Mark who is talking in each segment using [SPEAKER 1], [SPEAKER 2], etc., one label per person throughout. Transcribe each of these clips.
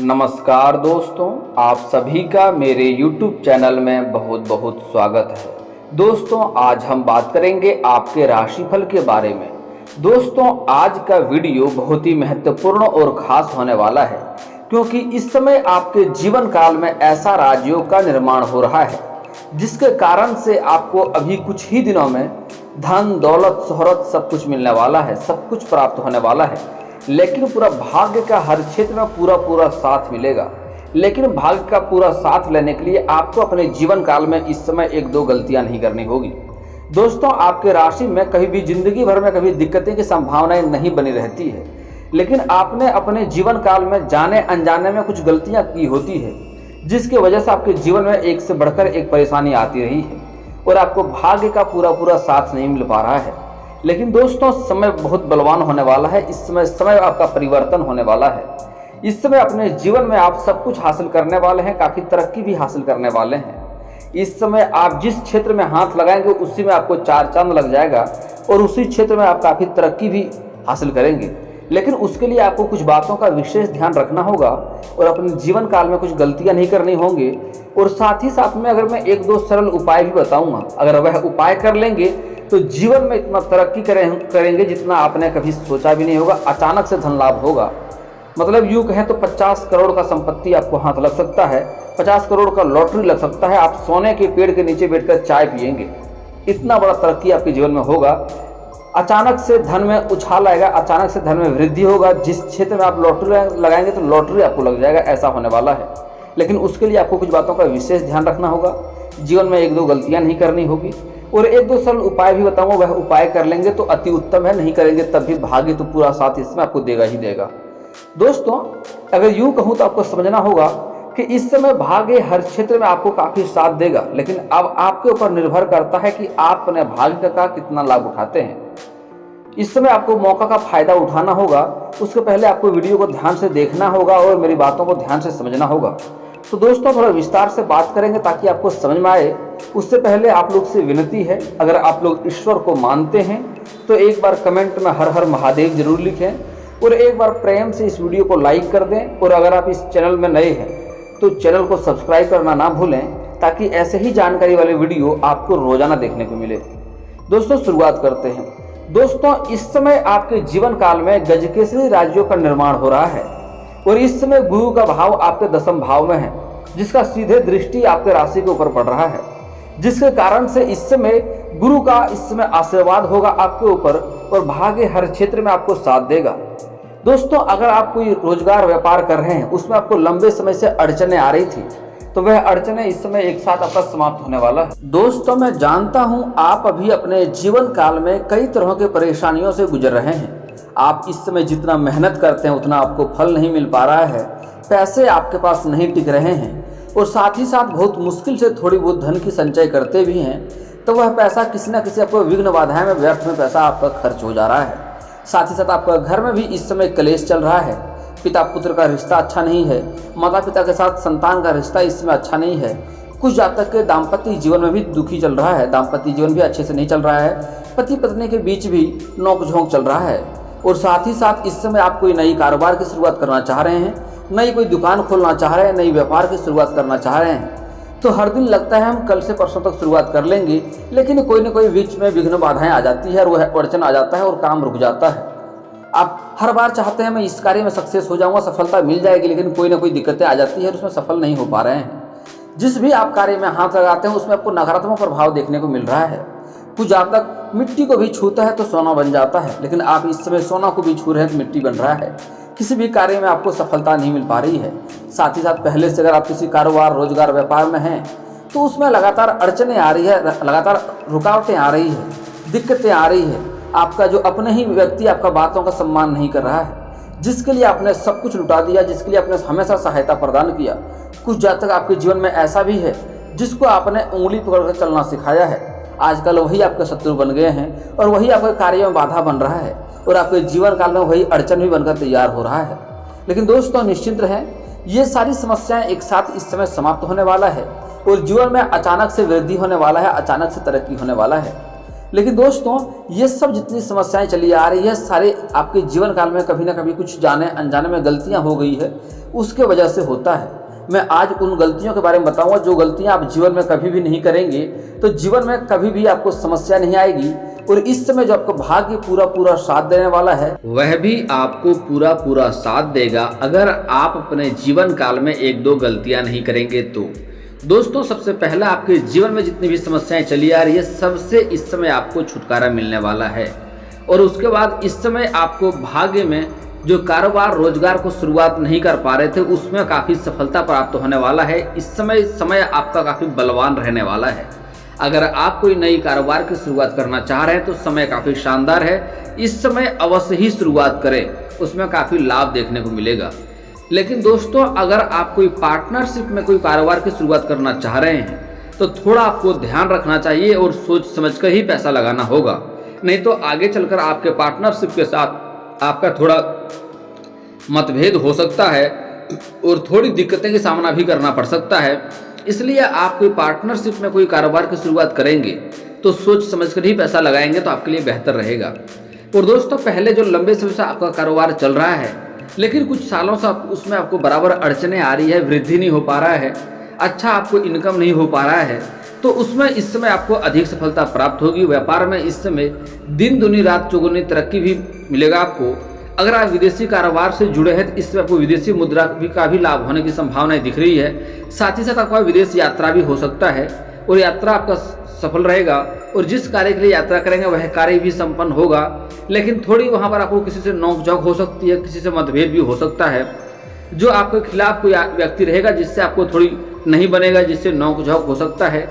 [SPEAKER 1] नमस्कार दोस्तों, आप सभी का मेरे YouTube चैनल में बहुत बहुत स्वागत है। दोस्तों, आज हम बात करेंगे आपके राशिफल के बारे में। दोस्तों, आज का वीडियो बहुत ही महत्वपूर्ण और खास होने वाला है, क्योंकि इस समय आपके जीवन काल में ऐसा राजयोग का निर्माण हो रहा है जिसके कारण से आपको अभी कुछ ही दिनों में धन, दौलत, शोहरत सब कुछ मिलने वाला है, सब कुछ प्राप्त होने वाला है। लेकिन पूरा भाग्य का हर क्षेत्र में पूरा साथ मिलेगा। लेकिन भाग्य का पूरा साथ लेने के लिए आपको अपने जीवन काल में इस समय एक दो गलतियां नहीं करनी होगी। दोस्तों, आपके राशि में कभी भी जिंदगी भर में कभी दिक्कतें की संभावनाएं नहीं बनी रहती है, लेकिन आपने अपने जीवन काल में जाने अनजाने में कुछ गलतियां की होती है, जिसकी वजह से आपके जीवन में एक से बढ़कर एक परेशानी आती रही है और आपको भाग्य का पूरा साथ नहीं मिल पा रहा है। लेकिन दोस्तों, समय बहुत बलवान होने वाला है। इस समय आपका परिवर्तन होने वाला है। इस समय अपने जीवन में आप सब कुछ हासिल करने वाले हैं, काफ़ी तरक्की भी हासिल करने वाले हैं। इस समय आप जिस क्षेत्र में हाथ लगाएंगे उसी में आपको चार चांद लग जाएगा और उसी क्षेत्र में आप काफ़ी तरक्की भी हासिल करेंगे। लेकिन उसके लिए आपको कुछ बातों का विशेष ध्यान रखना होगा और अपने जीवन काल में कुछ गलतियां नहीं करनी होंगी। और साथ ही साथ में अगर मैं एक दो सरल उपाय भी बताऊंगा, अगर वह उपाय कर लेंगे तो जीवन में इतना तरक्की करेंगे जितना आपने कभी सोचा भी नहीं होगा। अचानक से धन लाभ होगा। मतलब यूँ कहें तो 50 करोड़ का संपत्ति आपको हाथ लग सकता है, 50 करोड़ का लॉटरी लग सकता है। आप सोने के पेड़ के नीचे बैठकर चाय पिएंगे, इतना बड़ा तरक्की आपके जीवन में होगा। अचानक से धन में उछाल आएगा, अचानक से धन में वृद्धि होगा। जिस क्षेत्र में आप लॉटरी लगाएंगे तो लॉटरी आपको लग जाएगा, ऐसा होने वाला है। लेकिन उसके लिए आपको कुछ बातों का विशेष ध्यान रखना होगा। जीवन में एक दो गलतियां नहीं करनी होगी और एक दो सरल उपाय भी बताऊंगा, वह उपाय कर लेंगे तो अति उत्तम है, नहीं करेंगे तब भी भाग्य तो पूरा साथ इसमें आपको देगा ही देगा। दोस्तों, अगर यूं कहूं तो आपको समझना होगा कि इस समय भाग्य हर क्षेत्र में आपको काफी साथ देगा, लेकिन अब आपके ऊपर निर्भर करता है कि आप अपने भाग्य का कितना लाभ उठाते हैं। इस समय आपको मौका का फायदा उठाना होगा। उसके पहले आपको वीडियो को ध्यान से देखना होगा और मेरी बातों को ध्यान से समझना होगा। तो दोस्तों, थोड़ा विस्तार से बात करेंगे ताकि आपको समझ में आए। उससे पहले आप लोग से विनती है, अगर आप लोग ईश्वर को मानते हैं तो एक बार कमेंट में हर हर महादेव जरूर लिखें और एक बार प्रेम से इस वीडियो को लाइक कर दें। और अगर आप इस चैनल में नए हैं तो चैनल को सब्सक्राइब करना ना भूलें, ताकि ऐसे ही जानकारी वाले वीडियो आपको रोजाना देखने को मिले। दोस्तों, शुरुआत करते हैं। दोस्तों, इस समय आपके जीवन काल में गजकेसरी राज्यों का निर्माण हो रहा है और इस समय गुरु का भाव आपके दशम भाव में है, जिसका सीधे दृष्टि आपके राशि के ऊपर पड़ रहा है, जिसके कारण से इस समय गुरु का इस समय आशीर्वाद होगा आपके ऊपर और भाग्य हर क्षेत्र में आपको साथ देगा। दोस्तों, अगर आप कोई रोजगार व्यापार कर रहे हैं, उसमें आपको लंबे समय से अड़चने आ रही थी, तो वह अड़चने इस समय एक साथ आपका समाप्त होने वाला है। दोस्तों, मैं जानता हूं आप अभी अपने जीवन काल में कई तरह के परेशानियों से गुजर रहे हैं। आप इस समय जितना मेहनत करते हैं उतना आपको फल नहीं मिल पा रहा है, पैसे आपके पास नहीं टिक रहे हैं और साथ ही साथ बहुत मुश्किल से थोड़ी बहुत धन की संचय करते भी हैं, तो वह पैसा किसी न किसी आपको विघ्न बाधाएं में व्यर्थ में पैसा आपका खर्च हो जा रहा है। साथ ही साथ आपका घर में भी इस समय क्लेश चल रहा है। पिता पुत्र का रिश्ता अच्छा नहीं है, माता पिता के साथ संतान का रिश्ता इस समय अच्छा नहीं है। कुछ जातक के दाम्पत्य जीवन में भी दुखी चल रहा है, दाम्पत्य जीवन भी अच्छे से नहीं चल रहा है। पति पत्नी के बीच भी नोक-झोंक चल रहा है। और साथ ही साथ इस समय आप कोई नई कारोबार की शुरुआत करना चाह रहे हैं, नई कोई दुकान खोलना चाह रहे हैं, नई व्यापार की शुरुआत करना चाह रहे हैं, तो हर दिन लगता है हम कल से परसों तक शुरुआत कर लेंगे, लेकिन कोई न कोई बीच में विघ्न बाधाएं आ जाती है और वह अड़चन आ जाता है और काम रुक जाता है। आप हर बार चाहते हैं मैं इस कार्य में सक्सेस हो जाऊंगा, सफलता मिल जाएगी, लेकिन कोई ना कोई दिक्कतें आ जाती है और उसमें सफल नहीं हो पा रहे हैं। जिस भी आप कार्य में हाथ लगाते हैं उसमें आपको नकारात्मक प्रभाव देखने को मिल रहा है। कुछ जातक मिट्टी को भी छूता है तो सोना बन जाता है, लेकिन आप इस समय सोना को भी छू रहे हैं तो मिट्टी बन रहा है। किसी भी कार्य में आपको सफलता नहीं मिल पा रही है। साथ ही साथ पहले से अगर आप किसी कारोबार, रोजगार, व्यापार में हैं तो उसमें लगातार अड़चनें आ रही है, लगातार रुकावटें आ रही है, दिक्कतें आ रही है। आपका जो अपने ही व्यक्ति आपका बातों का सम्मान नहीं कर रहा है, जिसके लिए आपने सब कुछ लुटा दिया, जिसके लिए आपने हमेशा सहायता प्रदान किया। कुछ जातक आपके जीवन में ऐसा भी है जिसको आपने उंगली पकड़कर चलना सिखाया है, आजकल वही आपके शत्रु बन गए हैं और वही आपके कार्य में बाधा बन रहा है और आपके जीवन काल में वही अड़चन भी बनकर तैयार हो रहा है। लेकिन दोस्तों, निश्चिंत रहें, ये सारी समस्याएं एक साथ इस समय समाप्त होने वाला है और जीवन में अचानक से वृद्धि होने वाला है, अचानक से तरक्की होने वाला है। लेकिन दोस्तों ये सब जितनी समस्याएं चली आ रही है सारे आपके जीवन काल में कभी ना कभी कुछ जाने अनजाने में गलतियां हो गई है, उसके वजह से होता है। मैं आज उन गलतियों के बारे में बताऊंगा जो गलतियां आप जीवन में कभी भी नहीं करेंगे तो जीवन में कभी भी आपको समस्या नहीं आएगी, और इस समय जो आपको भाग्य पूरा पूरा साथ देने वाला है वह भी आपको पूरा पूरा साथ देगा अगर आप अपने जीवन काल में एक दो गलतियां नहीं करेंगे तो। दोस्तों सबसे पहला, आपके जीवन में जितनी भी समस्याएं चली आ रही है सबसे इस समय आपको छुटकारा मिलने वाला है, और उसके बाद इस समय आपको भाग्य में जो कारोबार रोजगार को शुरुआत नहीं कर पा रहे थे उसमें काफ़ी सफलता प्राप्त होने वाला है। इस समय आपका काफ़ी बलवान रहने वाला है। अगर आप कोई नई कारोबार की शुरुआत करना चाह रहे हैं तो समय काफ़ी शानदार है, इस समय अवश्य ही शुरुआत करें, उसमें काफ़ी लाभ देखने को मिलेगा। लेकिन दोस्तों अगर आप कोई पार्टनरशिप में कोई कारोबार की शुरुआत करना चाह रहे हैं तो थोड़ा आपको ध्यान रखना चाहिए और सोच समझकर ही पैसा लगाना होगा, नहीं तो आगे चलकर आपके पार्टनरशिप के साथ आपका थोड़ा मतभेद हो सकता है और थोड़ी दिक्कतें का सामना भी करना पड़ सकता है। इसलिए आप कोई पार्टनरशिप में कोई कारोबार की शुरुआत करेंगे तो सोच समझकर ही पैसा लगाएंगे तो आपके लिए बेहतर रहेगा। और दोस्तों पहले जो लंबे समय से आपका कारोबार चल रहा है लेकिन कुछ सालों से उसमें आपको बराबर अड़चने आ रही है, वृद्धि नहीं हो पा रहा है, अच्छा आपको इनकम नहीं हो पा रहा है, तो उसमें इस समय आपको अधिक सफलता प्राप्त होगी। व्यापार में इस समय दिन दुनी रात चौगुनी तरक्की भी मिलेगा आपको। अगर आप विदेशी कारोबार से जुड़े हैं तो इससे आपको विदेशी मुद्रा का भी लाभ होने की संभावनाएं दिख रही है। साथ ही साथ आपका विदेश यात्रा भी हो सकता है और यात्रा आपका सफल रहेगा, और जिस कार्य के लिए यात्रा करेंगे वह कार्य भी संपन्न होगा। लेकिन थोड़ी वहां पर आपको किसी से नोकझोंक हो सकती है, किसी से मतभेद भी हो सकता है। जो आपके खिलाफ कोई व्यक्ति रहेगा जिससे आपको थोड़ी नहीं बनेगा, जिससे नोकझोंक हो सकता है,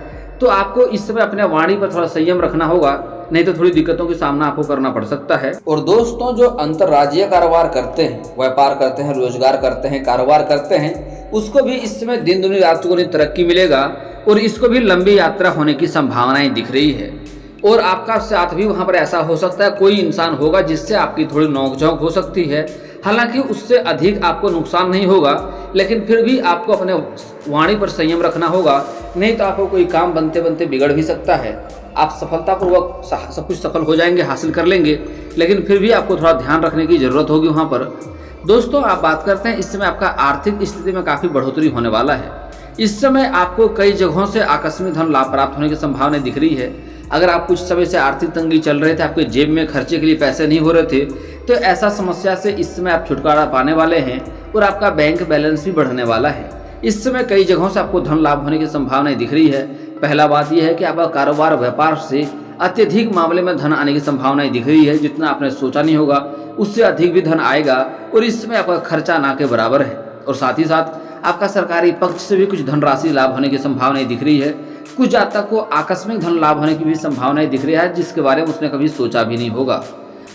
[SPEAKER 1] तो आपको इस समय अपने वाणी पर थोड़ा संयम रखना होगा, नहीं तो थोड़ी दिक्कतों का सामना आपको करना पड़ सकता है। और दोस्तों जो अंतर्राज्यीय कारोबार करते हैं, व्यापार करते हैं, रोजगार करते हैं, कारोबार करते हैं, उसको भी इस समय दिन दुनी रात चौगुनी तरक्की मिलेगा और इसको भी लंबी यात्रा होने की संभावनाएं दिख रही है। और आपका साथ भी वहां पर ऐसा हो सकता है कोई इंसान होगा जिससे आपकी थोड़ी नोकझोंक हो सकती है, हालांकि उससे अधिक आपको नुकसान नहीं होगा, लेकिन फिर भी आपको अपने वाणी पर संयम रखना होगा, नहीं तो आपको कोई काम बनते बनते बिगड़ भी सकता है। आप सफलतापूर्वक सब कुछ सफल हो जाएंगे, हासिल कर लेंगे, लेकिन फिर भी आपको थोड़ा ध्यान रखने की जरूरत होगी वहाँ पर। दोस्तों आप बात करते हैं इस समय आपका आर्थिक स्थिति में काफ़ी बढ़ोतरी होने वाला है। इस समय आपको कई जगहों से आकस्मिक धन लाभ प्राप्त होने की संभावना दिख रही है। अगर आप कुछ समय से आर्थिक तंगी चल रहे थे, आपके जेब में खर्चे के लिए पैसे नहीं हो रहे थे, तो ऐसा समस्या से इस समय आप छुटकारा पाने वाले हैं और आपका बैंक बैलेंस भी बढ़ने वाला है। इस समय कई जगहों से आपको धन लाभ होने की संभावनाएं दिख रही है। पहला बात यह है कि आपका कारोबार व्यापार से अत्यधिक मामले में धन आने की संभावनाएं दिख रही है। जितना आपने सोचा नहीं होगा उससे अधिक भी धन आएगा और इस समय आपका खर्चा ना के बराबर है। और साथ ही साथ आपका सरकारी पक्ष से भी कुछ धनराशि लाभ होने की संभावनाएं दिख रही है। कुछ जातक को आकस्मिक धन लाभ होने की भी संभावनाएं दिख रही है जिसके बारे में उसने कभी सोचा भी नहीं होगा।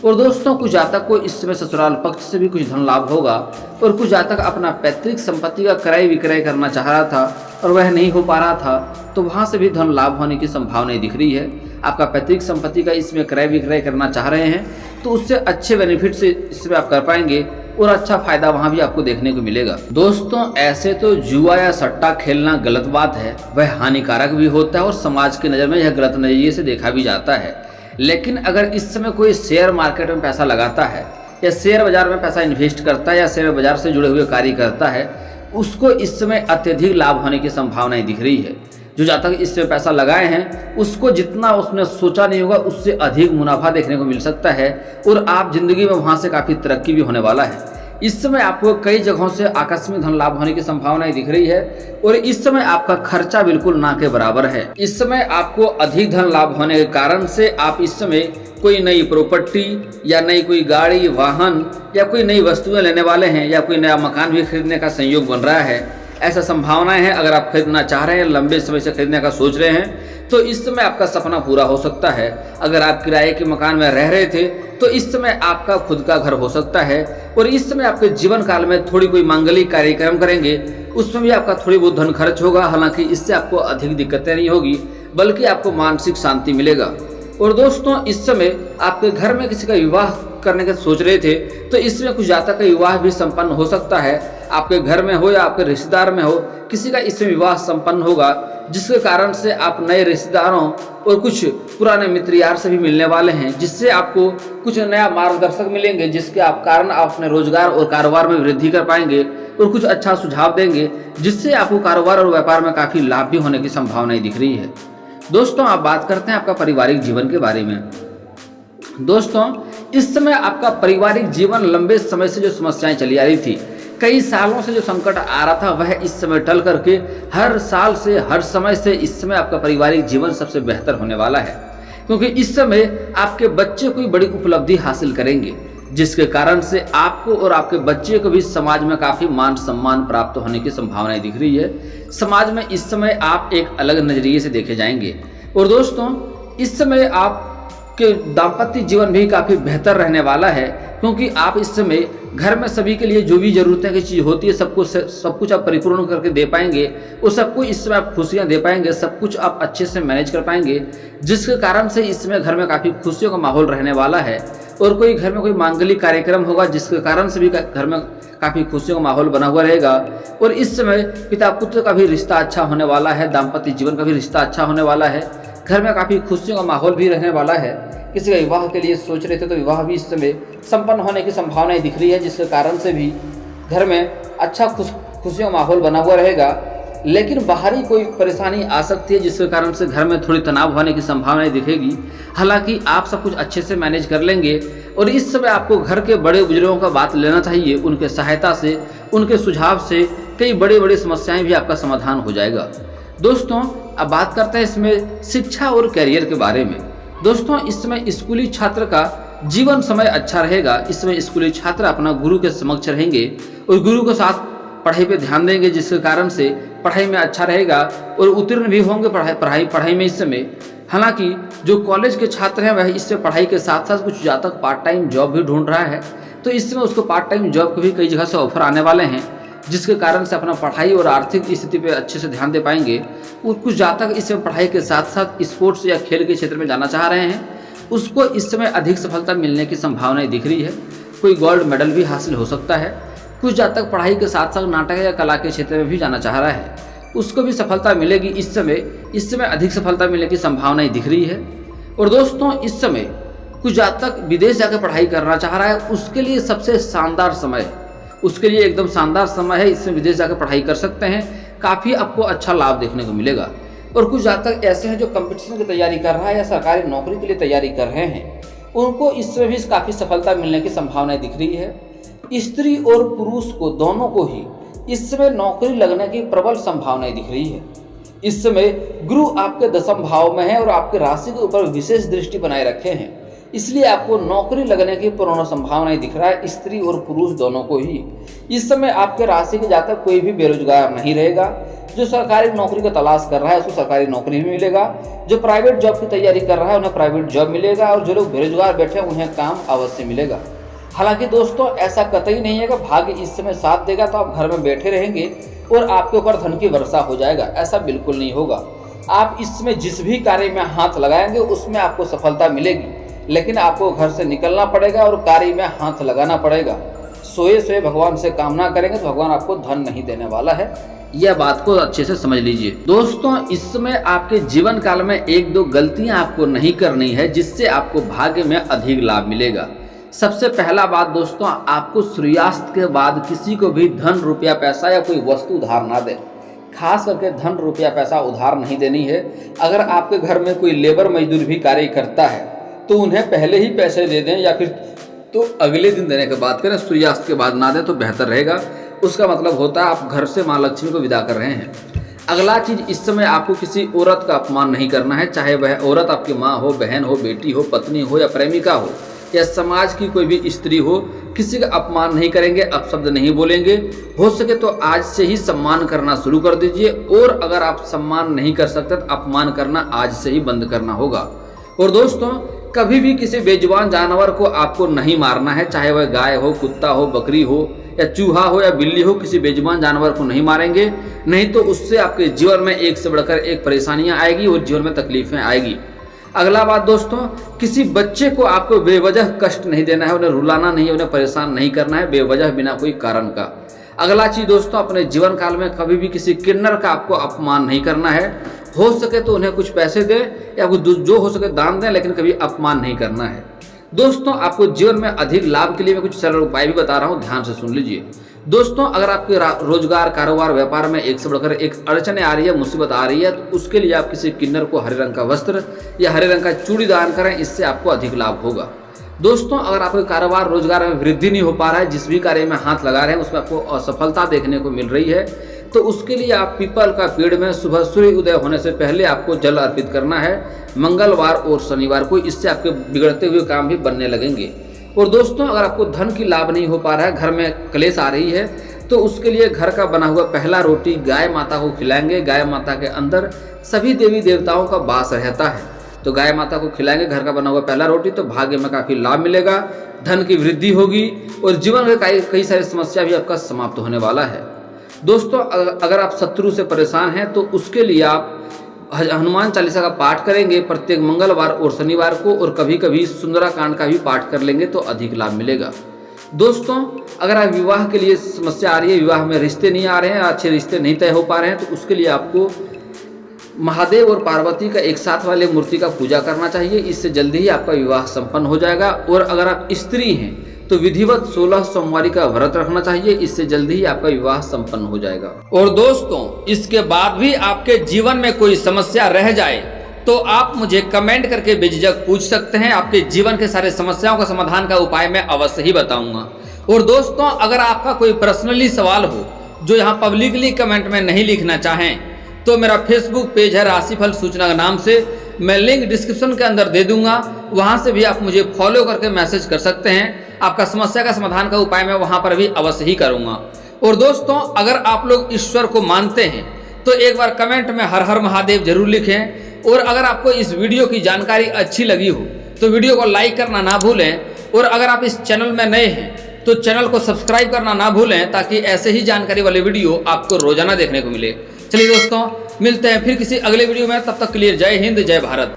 [SPEAKER 1] और दोस्तों कुछ जातक को इस समय ससुराल पक्ष से भी कुछ धन लाभ होगा, और कुछ जातक अपना पैतृक संपत्ति का क्रय विक्रय करना चाह रहा था और वह नहीं हो पा रहा था, तो वहां से भी धन लाभ होने की संभावनाएं दिख रही है। आपका पैतृक संपत्ति का इसमें क्रय विक्रय करना चाह रहे हैं तो उससे अच्छे बेनिफिट से इसमें आप कर पाएंगे और अच्छा फायदा वहां भी आपको देखने को मिलेगा। दोस्तों ऐसे तो जुआ या सट्टा खेलना गलत बात है, वह हानिकारक भी होता है और समाज की नज़र में यह गलत नजरिए से देखा भी जाता है। लेकिन अगर इस समय कोई शेयर मार्केट में पैसा लगाता है या शेयर बाजार में पैसा इन्वेस्ट करता है या शेयर बाजार से जुड़े हुए कार्य करता है, उसको इस समय अत्यधिक लाभ होने की संभावनाएं दिख रही है। जो जातक इसमें पैसा लगाए हैं उसको जितना उसने सोचा नहीं होगा उससे अधिक मुनाफा देखने को मिल सकता है और आप जिंदगी में वहां से काफ़ी तरक्की भी होने वाला है। इस समय आपको कई जगहों से आकस्मिक धन लाभ होने की संभावनाएं दिख रही है और इस समय आपका खर्चा बिल्कुल ना के बराबर है। इस समय आपको अधिक धन लाभ होने के कारण से आप इस समय कोई नई प्रॉपर्टी या नई कोई गाड़ी वाहन या कोई नई वस्तुएं लेने वाले हैं या कोई नया मकान भी खरीदने का संयोग बन रहा है। ऐसा संभावनाएं हैं। अगर आप खरीदना चाह रहे हैं, लंबे समय से खरीदने का सोच रहे हैं, तो इस समय आपका सपना पूरा हो सकता है। अगर आप किराए के मकान में रह रहे थे तो इस समय आपका खुद का घर हो सकता है और इस समय आपके जीवन काल में थोड़ी कोई मांगलिक कार्यक्रम करेंगे, उसमें भी आपका थोड़ी बहुत धन खर्च होगा। हालांकि इससे आपको अधिक दिक्कतें नहीं होगी बल्कि आपको मानसिक शांति मिलेगा। और दोस्तों इस समय आपके घर में किसी का विवाह करने का सोच रहे थे तो इसमें कुछ जातक का विवाह भी संपन्न हो सकता है। आपके घर में हो या आपके रिश्तेदार में हो, किसी का इसमें विवाह संपन्न होगा, जिसके कारण से आप नए रिश्तेदारों और कुछ पुराने मित्र यार से भी मिलने वाले हैं, जिससे आपको कुछ नया मार्गदर्शक मिलेंगे, जिसके कारण आप अपने रोजगार और कारोबार में वृद्धि कर पाएंगे और कुछ अच्छा सुझाव देंगे, जिससे आपको कारोबार और व्यापार में काफ़ी लाभ भी होने की संभावनाएं दिख रही है। दोस्तों, आप बात करते हैं आपका पारिवारिक जीवन के बारे में। दोस्तों, इस समय आपका पारिवारिक जीवन लंबे समय से जो समस्याएं चली आ रही थी, कई सालों से जो संकट आ रहा था, वह इस समय टल करके हर साल से हर समय से इस समय आपका पारिवारिक जीवन सबसे बेहतर होने वाला है, क्योंकि इस समय आपके बच्चे कोई बड़ी उपलब्धि हासिल करेंगे, जिसके कारण से आपको और आपके बच्चे को भी समाज में काफ़ी मान सम्मान प्राप्त होने की संभावनाएं दिख रही है। समाज में इस समय आप एक अलग नज़रिए से देखे जाएंगे। और दोस्तों, इस समय आपके दाम्पत्य जीवन भी काफ़ी बेहतर रहने वाला है, क्योंकि आप इस समय घर में सभी के लिए जो भी ज़रूरतें की चीज़ होती है सब कुछ आप परिपूर्ण करके दे पाएंगे और सबको इस समय आप खुशियाँ दे पाएंगे, सब कुछ आप अच्छे से मैनेज कर पाएंगे, जिसके कारण से इस समय घर में काफ़ी खुशियों का माहौल रहने वाला है। और कोई घर में कोई मांगलिक कार्यक्रम होगा, जिसके कारण से भी घर में काफ़ी खुशियों का माहौल बना हुआ रहेगा। और इस समय पिता पुत्र का भी रिश्ता अच्छा होने वाला है, दाम्पत्य जीवन का भी रिश्ता अच्छा होने वाला है, घर में काफ़ी खुशियों का माहौल भी रहने वाला है। किसी का विवाह के लिए सोच रहे थे तो विवाह भी इस समय संपन्न होने की संभावनाएं दिख रही है, जिसके कारण से भी घर में अच्छा खुशियों का माहौल बना हुआ रहेगा। लेकिन बाहरी कोई परेशानी आ सकती है, जिसके कारण से घर में थोड़ी तनाव होने की संभावनाएं दिखेगी। हालांकि आप सब कुछ अच्छे से मैनेज कर लेंगे और इस समय आपको घर के बड़े बुजुर्गों का बात लेना चाहिए। उनके सहायता से, उनके सुझाव से कई बड़ी बड़ी समस्याएं भी आपका समाधान हो जाएगा। दोस्तों, अब बात करते हैं इसमें शिक्षा और कैरियर के बारे में। दोस्तों, इस समय स्कूली छात्र का जीवन समय अच्छा रहेगा। इस समय स्कूली छात्र अपना गुरु के समक्ष रहेंगे और गुरु के साथ पढ़ाई पे ध्यान देंगे, जिसके कारण से पढ़ाई में अच्छा रहेगा और उत्तीर्ण भी होंगे पढ़ाई में इस समय। हालांकि जो कॉलेज के छात्र हैं वह इससे पढ़ाई के साथ साथ कुछ जातक पार्ट टाइम जॉब भी ढूंढ रहा है, तो इस समय उसको पार्ट टाइम जॉब के भी कई जगह से ऑफर आने वाले हैं, जिसके कारण से अपना पढ़ाई और आर्थिक स्थिति पे अच्छे से ध्यान दे पाएंगे। और कुछ जातक इस समय पढ़ाई के साथ साथ स्पोर्ट्स या खेल के क्षेत्र में जाना चाह रहे हैं, उसको इस समय अधिक सफलता मिलने की संभावनाएं दिख रही है। कोई गोल्ड मेडल भी हासिल हो सकता है। कुछ जातक पढ़ाई के साथ साथ नाटक या कला के क्षेत्र में भी जाना चाह रहा है, उसको भी सफलता मिलेगी। इस समय अधिक सफलता मिलने की संभावनाएं दिख रही है। और दोस्तों, इस समय कुछ जातक विदेश जाकर पढ़ाई करना चाह रहा है, उसके लिए सबसे शानदार समय है, उसके लिए एकदम शानदार समय है। इसमें विदेश जाकर पढ़ाई कर सकते हैं, काफ़ी आपको अच्छा लाभ देखने को मिलेगा। और कुछ जातक ऐसे हैं जो कंपटीशन की तैयारी कर रहा है या सरकारी नौकरी के लिए तैयारी कर रहे हैं, उनको इसमें भी काफ़ी सफलता मिलने की संभावनाएं दिख रही है। स्त्री और पुरुष को दोनों को ही इस समय नौकरी लगने की प्रबल संभावनाएं दिख रही है। इस समय गुरु आपके दशम भाव में है और आपके राशि के ऊपर विशेष दृष्टि बनाए रखे हैं, इसलिए आपको नौकरी लगने की पूर्ण संभावनाएं दिख रहा है, स्त्री और पुरुष दोनों को ही। इस समय आपके राशि के जातक कोई भी बेरोजगार नहीं रहेगा। जो सरकारी नौकरी का तलाश कर रहा है उसको सरकारी नौकरी भी मिलेगा, जो प्राइवेट जॉब की तैयारी कर रहा है उन्हें प्राइवेट जॉब मिलेगा, और जो लोग बेरोजगार बैठे हैं उन्हें काम अवश्य मिलेगा। हालांकि दोस्तों, ऐसा कतई नहीं है कि भाग्य इस समय साथ देगा तो आप घर में बैठे रहेंगे और आपके ऊपर धन की वर्षा हो जाएगा, ऐसा बिल्कुल नहीं होगा। आप इसमें जिस भी कार्य में हाथ लगाएंगे उसमें आपको सफलता मिलेगी, लेकिन आपको घर से निकलना पड़ेगा और कार्य में हाथ लगाना पड़ेगा। सोए भगवान से कामना करेंगे तो भगवान आपको धन नहीं देने वाला है, यह बात को अच्छे से समझ लीजिए। दोस्तों, इस समय आपके जीवन काल में एक दो गलतियां आपको नहीं करनी है, जिससे आपको भाग्य में अधिक लाभ मिलेगा। सबसे पहला बात दोस्तों, आपको सूर्यास्त के बाद किसी को भी धन रुपया पैसा या कोई वस्तु उधार ना दें। खास करके धन रुपया पैसा उधार नहीं देनी है। अगर आपके घर में कोई लेबर मजदूर भी कार्य करता है तो उन्हें पहले ही पैसे दे दें, या फिर तो अगले दिन देने की बात करें, सूर्यास्त के बाद ना दें तो बेहतर रहेगा। उसका मतलब होता है आप घर से माँ लक्ष्मी को विदा कर रहे हैं। अगला चीज़, इस समय आपको किसी औरत का अपमान नहीं करना है, चाहे वह औरत आपकी माँ हो, बहन हो, बेटी हो, पत्नी हो या प्रेमिका हो या समाज की कोई भी स्त्री हो। किसी का अपमान नहीं करेंगे, अपशब्द नहीं बोलेंगे। हो सके तो आज से ही सम्मान करना शुरू कर दीजिए, और अगर आप सम्मान नहीं कर सकते तो अपमान करना आज से ही बंद करना होगा। और दोस्तों, कभी भी किसी बेजुबान जानवर को आपको नहीं मारना है, चाहे वह गाय हो, कुत्ता हो, बकरी हो या चूहा हो या बिल्ली हो, किसी बेजुबान जानवर को नहीं मारेंगे, नहीं तो उससे आपके जीवन में एक से बढ़कर एक परेशानियां आएगी और जीवन में तकलीफें आएगी। अगला बात दोस्तों, किसी बच्चे को आपको बेवजह कष्ट नहीं देना है, उन्हें रुलाना नहीं है, उन्हें परेशान नहीं करना है बेवजह बिना कोई कारण का। अगला चीज़ दोस्तों, अपने जीवन काल में कभी भी किसी किन्नर का आपको अपमान नहीं करना है। हो सके तो उन्हें कुछ पैसे दें या जो हो सके दान दें, लेकिन कभी अपमान नहीं करना है। दोस्तों, आपको जीवन में अधिक लाभ के लिए मैं कुछ सरल उपाय भी बता रहा हूँ, ध्यान से सुन लीजिए। दोस्तों, अगर आपके रोजगार, कारोबार, व्यापार में एक से बढ़कर एक अड़चने आ रही है, मुसीबत आ रही है, तो उसके लिए आप किसी किन्नर को हरे रंग का वस्त्र या हरे रंग का चूड़ी दान करें, इससे आपको अधिक लाभ होगा। दोस्तों, अगर आपके कारोबार, रोजगार में वृद्धि नहीं हो पा रहा है, जिस भी कार्य में हाथ लगा रहे हैं उसमें आपको असफलता देखने को मिल रही है, तो उसके लिए आप पीपल का पेड़ में सुबह सूर्य उदय होने से पहले आपको जल अर्पित करना है, मंगलवार और शनिवार को। इससे आपके बिगड़ते हुए काम भी बनने लगेंगे। और दोस्तों, अगर आपको धन की लाभ नहीं हो पा रहा है, घर में क्लेश आ रही है, तो उसके लिए घर का बना हुआ पहला रोटी गाय माता को खिलाएंगे। गाय माता के अंदर सभी देवी देवताओं का वास रहता है, तो गाय माता को खिलाएंगे घर का बना हुआ पहला रोटी, तो भाग्य में काफ़ी लाभ मिलेगा, धन की वृद्धि होगी और जीवन में कई सारी समस्या भी आपका समाप्त होने वाला है। दोस्तों, अगर आप शत्रु से परेशान हैं तो उसके लिए आप हनुमान चालीसा का पाठ करेंगे प्रत्येक मंगलवार और शनिवार को, और कभी कभी सुंदराकांड का भी पाठ कर लेंगे तो अधिक लाभ मिलेगा। दोस्तों, अगर आप विवाह के लिए समस्या आ रही है, विवाह में रिश्ते नहीं आ रहे हैं, अच्छे रिश्ते नहीं तय हो पा रहे हैं, तो उसके लिए आपको महादेव और पार्वती का एक साथ वाले मूर्ति का पूजा करना चाहिए। इससे जल्दी ही आपका विवाह संपन्न हो जाएगा। और अगर आप स्त्री हैं तो विधिवत 16 सोमवारी का व्रत रखना चाहिए, इससे जल्दी ही आपका विवाह संपन्न हो जाएगा। और दोस्तों, इसके बाद भी आपके जीवन में कोई समस्या रह जाए तो आप मुझे कमेंट करके बेझिझक पूछ सकते हैं। आपके जीवन के सारे समस्याओं का समाधान का उपाय मैं अवश्य ही बताऊंगा। और दोस्तों, अगर आपका कोई पर्सनली सवाल हो जो यहाँ पब्लिकली कमेंट में नहीं लिखना चाहें, तो मेरा फेसबुक पेज है राशिफल सूचना के नाम से, मैं लिंक डिस्क्रिप्शन के अंदर दे दूंगा, वहां से भी आप मुझे फॉलो करके मैसेज कर सकते हैं। आपका समस्या का समाधान का उपाय मैं वहां पर भी अवश्य ही करूंगा। और दोस्तों, अगर आप लोग ईश्वर को मानते हैं तो एक बार कमेंट में हर हर महादेव जरूर लिखें। और अगर आपको इस वीडियो की जानकारी अच्छी लगी हो तो वीडियो को लाइक करना ना भूलें। और अगर आप इस चैनल में नए हैं तो चैनल को सब्सक्राइब करना ना भूलें, ताकि ऐसे ही जानकारी वाले वीडियो आपको रोजाना देखने को मिले। चलिए दोस्तों, मिलते हैं फिर किसी अगले वीडियो में, तब तक के लिए जय हिंद, जय भारत।